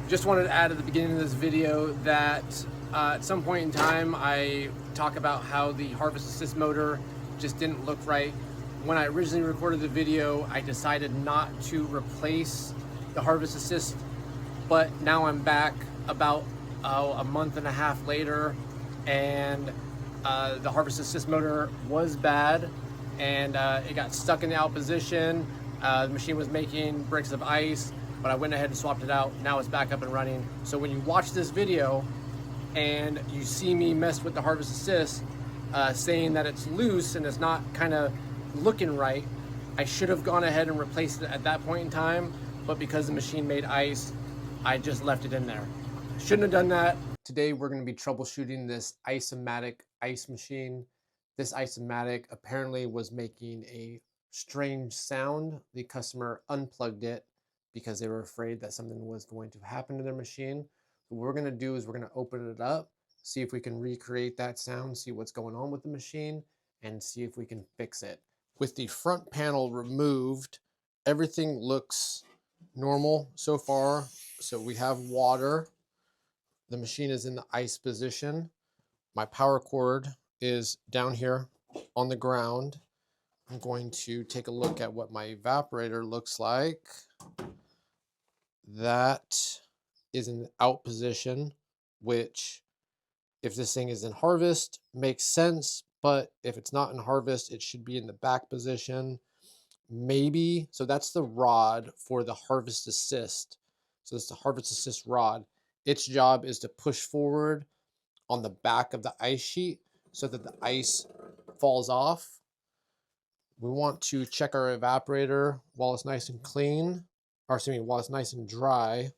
Just wanted to add at the beginning of this video that at some point in time I talk about how the harvest assist motor just didn't look right. When I originally recorded the video, I decided not to replace the harvest assist, but now I'm back about a month and a half later, and the harvest assist motor was bad, and it got stuck in the out position. The machine was making bricks of ice, but I went ahead and swapped it out. Now it's back up and running. So when you watch this video and you see me mess with the harvest assist, saying that it's loose and it's not kind of looking right, I should have gone ahead and replaced it at that point in time, but because the machine made ice, I just left it in there. Shouldn't have done that. Today we're going to be troubleshooting this Ice-o-matic ice machine. This Ice-o-matic apparently was making a strange sound. The customer unplugged it because they were afraid that something was going to happen to their machine. What we're going to do is we're going to open it up, see if we can recreate that sound, see what's going on with the machine, and see if we can fix it. With the front panel removed, everything looks normal so far. So we have water. The machine is in the ice position. My power cord is down here on the ground. I'm going to take a look at what my evaporator looks like. That is in the out position, which if this thing is in harvest makes sense, but if it's not in harvest, it should be in the back position. Maybe, so that's the rod for the harvest assist. So it's the harvest assist rod. Its job is to push forward on the back of the ice sheet so that the ice falls off. We want to check our evaporator while it's nice and clean, or excuse me, while it's nice and dry,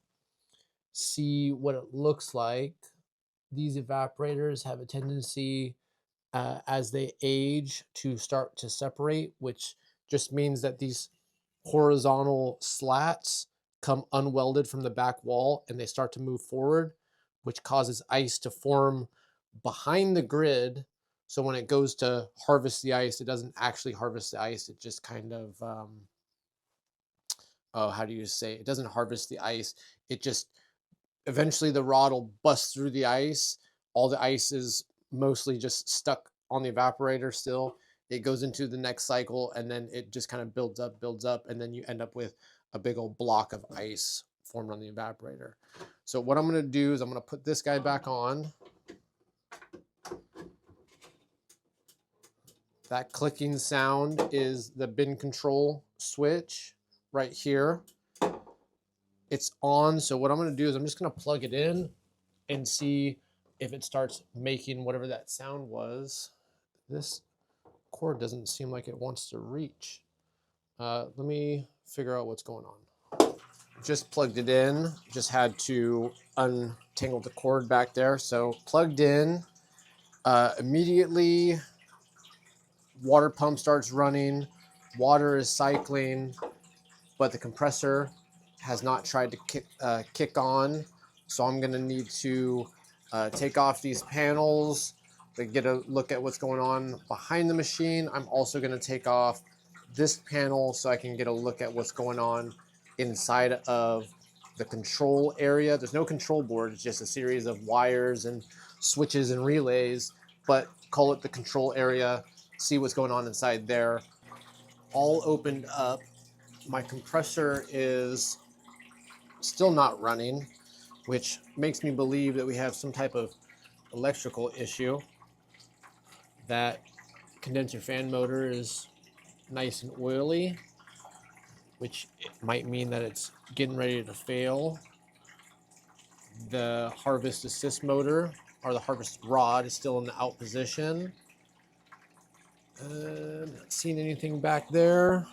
see what it looks like. These evaporators have a tendency as they age to start to separate, which just means that these horizontal slats come unwelded from the back wall and they start to move forward, which causes ice to form behind the grid. So when it goes to harvest the ice, it doesn't actually harvest the ice. It just kind of, how do you say? It doesn't harvest the ice. It just, eventually the rod will bust through the ice. All the ice is mostly just stuck on the evaporator still. It goes into the next cycle and then it just kind of builds up, and then you end up with a big old block of ice formed on the evaporator. So what I'm going to do is I'm going to put this guy back on. That clicking sound is the bin control switch right here. It's on, so what I'm going to do is I'm just going to plug it in and see if it starts making whatever that sound was. This cord doesn't seem like it wants to reach. Let me figure out what's going on. Just plugged it in, just had to untangle the cord back there. So plugged in, immediately water pump starts running, water is cycling, but the compressor has not tried to kick on. So I'm gonna need to take off these panels to get a look at what's going on behind the machine. I'm also gonna take off this panel so I can get a look at what's going on inside of the control area. There's no control board, it's just a series of wires and switches and relays, but call it the control area, see what's going on inside there. All opened up. My compressor is still not running, which makes me believe that we have some type of electrical issue. That condenser fan motor is nice and oily, which might mean that it's getting ready to fail. The harvest assist motor, or the harvest rod, is still in the out position. Not seeing anything back there.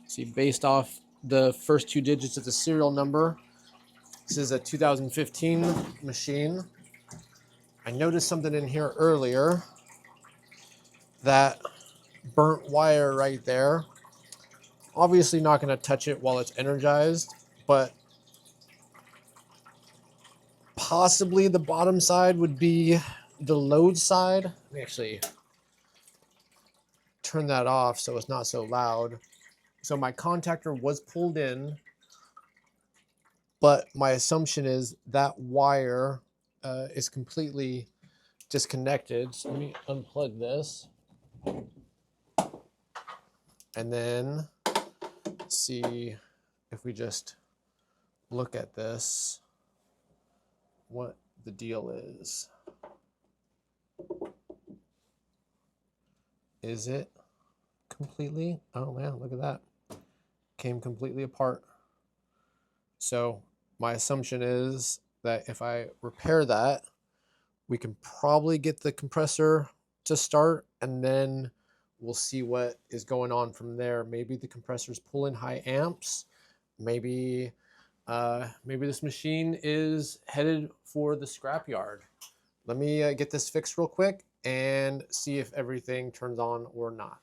See, based off the first two digits of the serial number, this is a 2015 machine. I noticed something in here earlier. That burnt wire right there. Obviously not going to touch it while it's energized, but possibly the bottom side would be the load side. Let me actually turn that off so it's not so loud. So my contactor was pulled in. but my assumption is that wire is completely disconnected. So let me unplug this and then see if we just look at this, what the deal is. Is it completely? Oh man, look at that. Came completely apart. So my assumption is that if I repair that, we can probably get the compressor to start, and then we'll see what is going on from there. Maybe the compressor's pulling high amps. Maybe this machine is headed for the scrapyard. Let me get this fixed real quick and see if everything turns on or not.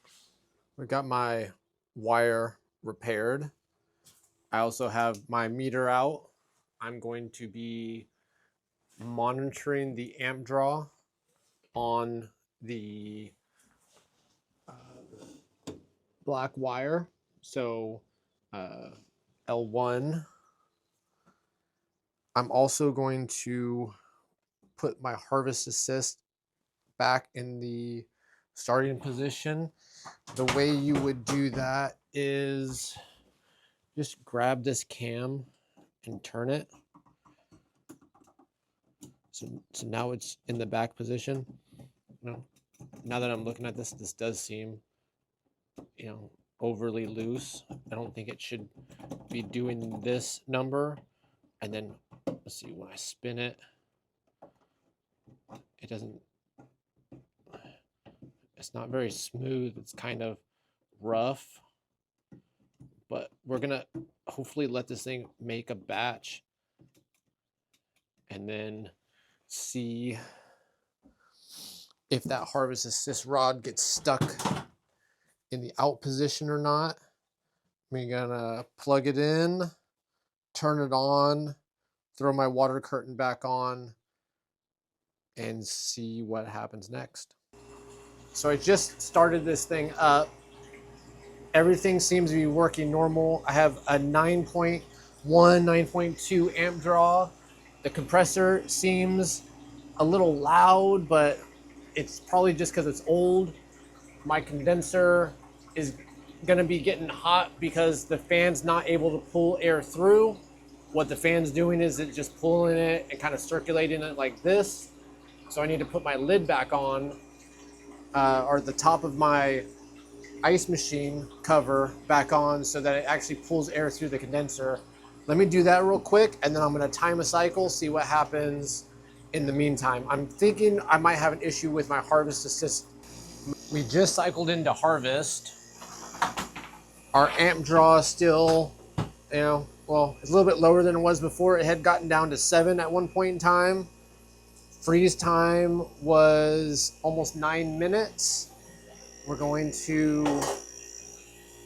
We got my wire repaired. I also have my meter out. I'm going to be monitoring the amp draw on the black wire. So L1. I'm also going to put my harvest assist back in the starting position. The way you would do that is just grab this cam and turn it. So now it's in the back position. Now that I'm looking at this, this does seem, overly loose. I don't think it should be doing this number. And then let's see, when I spin it, it doesn't, it's not very smooth. It's kind of rough, but we're gonna hopefully let this thing make a batch and then see if that harvest assist rod gets stuck in the out position or not. I'm gonna plug it in, turn it on, throw my water curtain back on, and see what happens next. So I just started this thing up. Everything seems to be working normal. I have a 9.1, 9.2 amp draw. The compressor seems a little loud, but it's probably just because it's old. My condenser is gonna be getting hot because the fan's not able to pull air through. What the fan's doing is it's just pulling it and kind of circulating it like this. So I need to put my lid back on, or the top of my ice machine cover back on so that it actually pulls air through the condenser. Let me do that real quick, and then I'm gonna time a cycle, see what happens in the meantime. I'm thinking I might have an issue with my harvest assist. We just cycled into harvest. Our amp draw is still, well, it's a little bit lower than it was before. It had gotten down to 7 at one point in time. Freeze time was almost 9 minutes. We're going to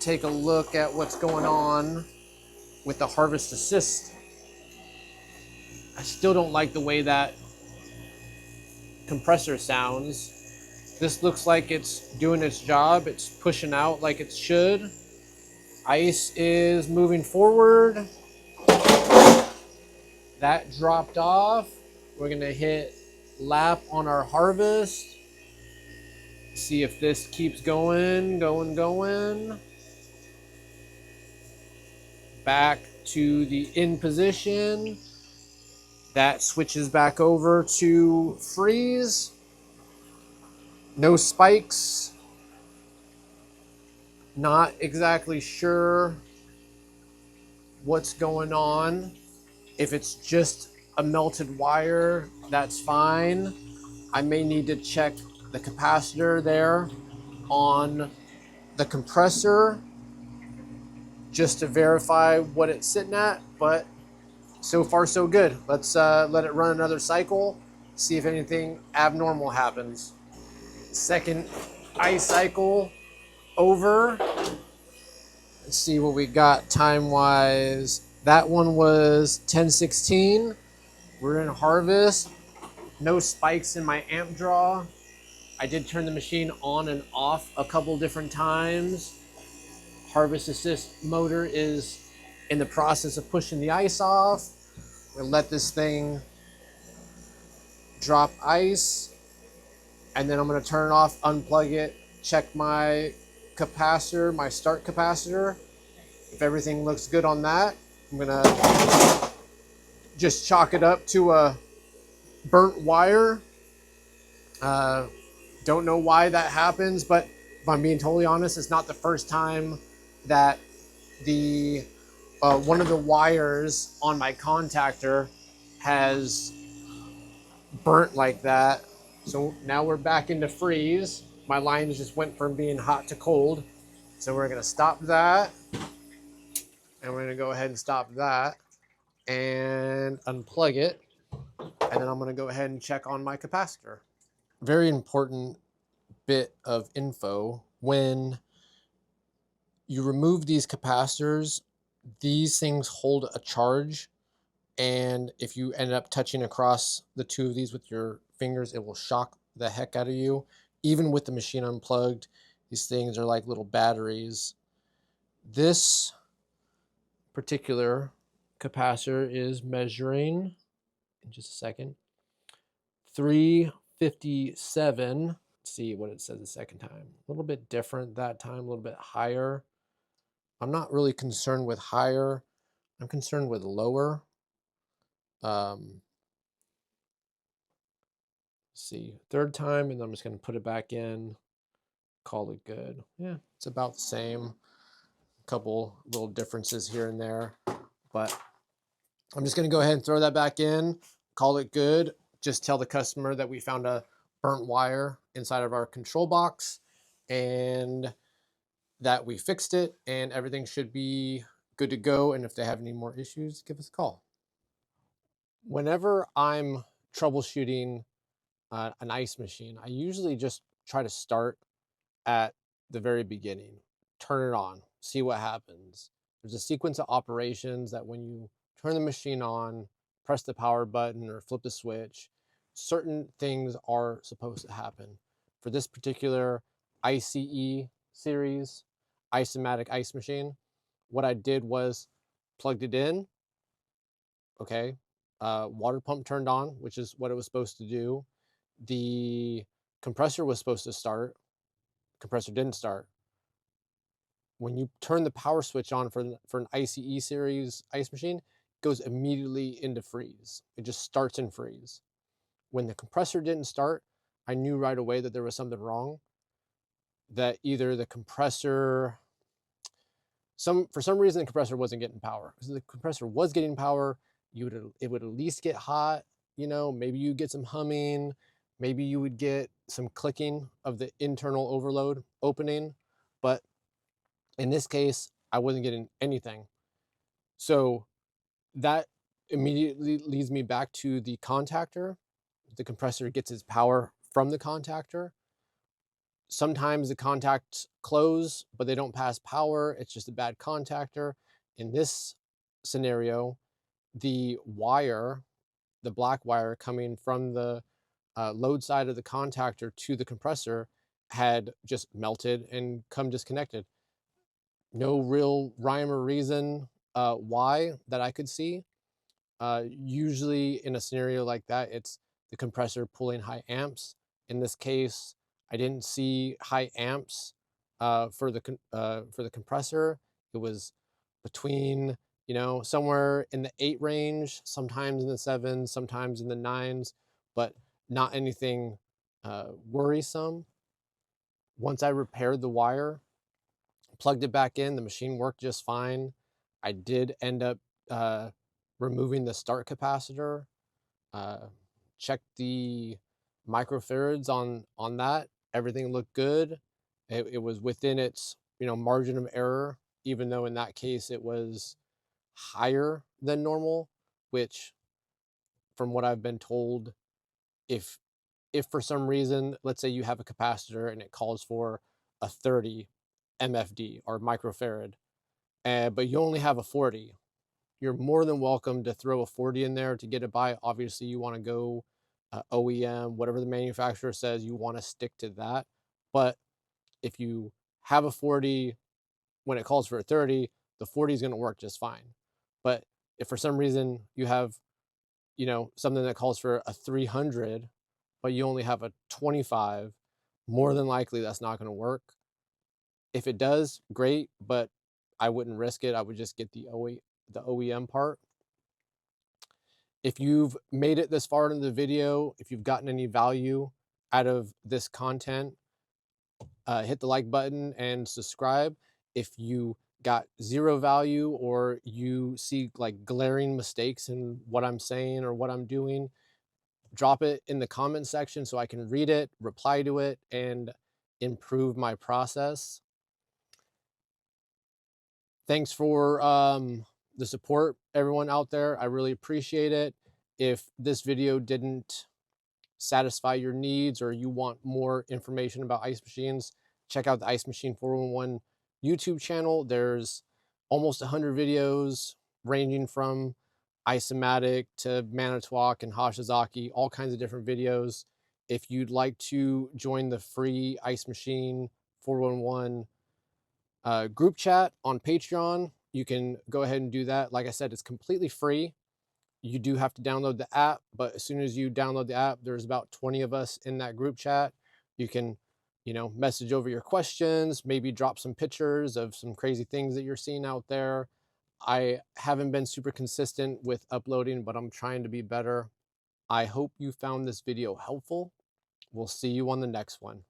take a look at what's going on with the harvest assist. I still don't like the way that compressor sounds. This looks like it's doing its job. It's pushing out like it should. Ice is moving forward. That dropped off. We're gonna hit lap on our harvest. See if this keeps going. Back to the in position. That switches back over to freeze. No spikes. Not exactly sure what's going on. If it's just a melted wire, that's fine. I may need to check the capacitor there on the compressor just to verify what it's sitting at, but so far so good. Let's let it run another cycle, see if anything abnormal happens. Second ice cycle over. Let's see what we got time-wise. That one was 10:16. We're in harvest. No spikes in my amp draw. I did turn the machine on and off a couple different times. Harvest assist motor is in the process of pushing the ice off. and let this thing drop ice, and then I'm going to turn it off, unplug it, check my capacitor, my start capacitor. If everything looks good on that, I'm going to just chalk it up to a burnt wire. Don't know why that happens, but if I'm being totally honest, it's not the first time that the one of the wires on my contactor has burnt like that. So now we're back into freeze. My lines just went from being hot to cold. So we're gonna stop that. And we're gonna go ahead and stop that and unplug it. And then I'm gonna go ahead and check on my capacitor. Very important bit of info: when you remove these capacitors, these things hold a charge, and if you end up touching across the two of these with your fingers, it will shock the heck out of you. Even with the machine unplugged, these things are like little batteries. This particular capacitor is measuring, in just a second, 357. Let's see what it says the second time. A little bit different that time, a little bit higher. I'm not really concerned with higher. I'm concerned with lower. See, third time, and I'm just going to put it back in, call it good. Yeah, it's about the same. A couple little differences here and there, but I'm just going to go ahead and throw that back in, call it good. Just tell the customer that we found a burnt wire inside of our control box and that we fixed it, and everything should be good to go. And if they have any more issues, give us a call. Whenever I'm troubleshooting an ice machine, I usually just try to start at the very beginning, turn it on, see what happens. There's a sequence of operations that when you turn the machine on, press the power button or flip the switch, certain things are supposed to happen. For this particular ICE series, Ice-o-matic ice machine, what I did was plugged it in, okay, water pump turned on, which is what it was supposed to do. The compressor was supposed to start, compressor didn't start. When you turn the power switch on for an ICE series ice machine, it goes immediately into freeze. It just starts in freeze. When the compressor didn't start, I knew right away that there was something wrong, that either the compressor, for some reason the compressor wasn't getting power. Because the compressor was getting power, it would at least get hot, maybe you get some humming, maybe you would get some clicking of the internal overload opening, but in this case, I wasn't getting anything. So that immediately leads me back to the contactor. The compressor gets its power from the contactor. Sometimes the contacts close, but they don't pass power. It's just a bad contactor. In this scenario, the wire, the black wire coming from the load side of the contactor to the compressor had just melted and come disconnected. No real rhyme or reason why that I could see. Usually in a scenario like that, it's the compressor pulling high amps. In this case, I didn't see high amps for the compressor. It was between, somewhere in the 8 range, sometimes in the 7s, sometimes in the 9s, but not anything worrisome. Once I repaired the wire, plugged it back in, the machine worked just fine. I did end up removing the start capacitor, checked the microfarads on that. Everything looked good. It was within its margin of error, even though in that case it was higher than normal, which from what I've been told, if for some reason, let's say you have a capacitor and it calls for a 30 MFD or microfarad, but you only have a 40, you're more than welcome to throw a 40 in there to get it by. Obviously, you want to go OEM, whatever the manufacturer says, you want to stick to that. But if you have a 40, when it calls for a 30, the 40 is going to work just fine. But if for some reason you have you know, something that calls for a 300, but you only have a 25, more than likely that's not going to work. If it does, great, but I wouldn't risk it. I would just get the OEM part. If you've made it this far into the video, if you've gotten any value out of this content, hit the like button and subscribe. If you got zero value or you see like glaring mistakes in what I'm saying or what I'm doing, drop it in the comment section so I can read it, reply to it, and improve my process. Thanks for the support, everyone out there. I really appreciate it. If this video didn't satisfy your needs or you want more information about ice machines, check out the Ice Machine 411 YouTube channel. There's almost 100 videos ranging from Ice-o-matic to Manitowoc and Hashizaki, all kinds of different videos. If you'd like to join the free Ice Machine 411 group chat on Patreon, you can go ahead and do that. Like I said, it's completely free. You do have to download the app, but as soon as you download the app, there's about 20 of us in that group chat. You can, you know, message over your questions, maybe drop some pictures of some crazy things that you're seeing out there. I haven't been super consistent with uploading, but I'm trying to be better. I hope you found this video helpful. We'll see you on the next one.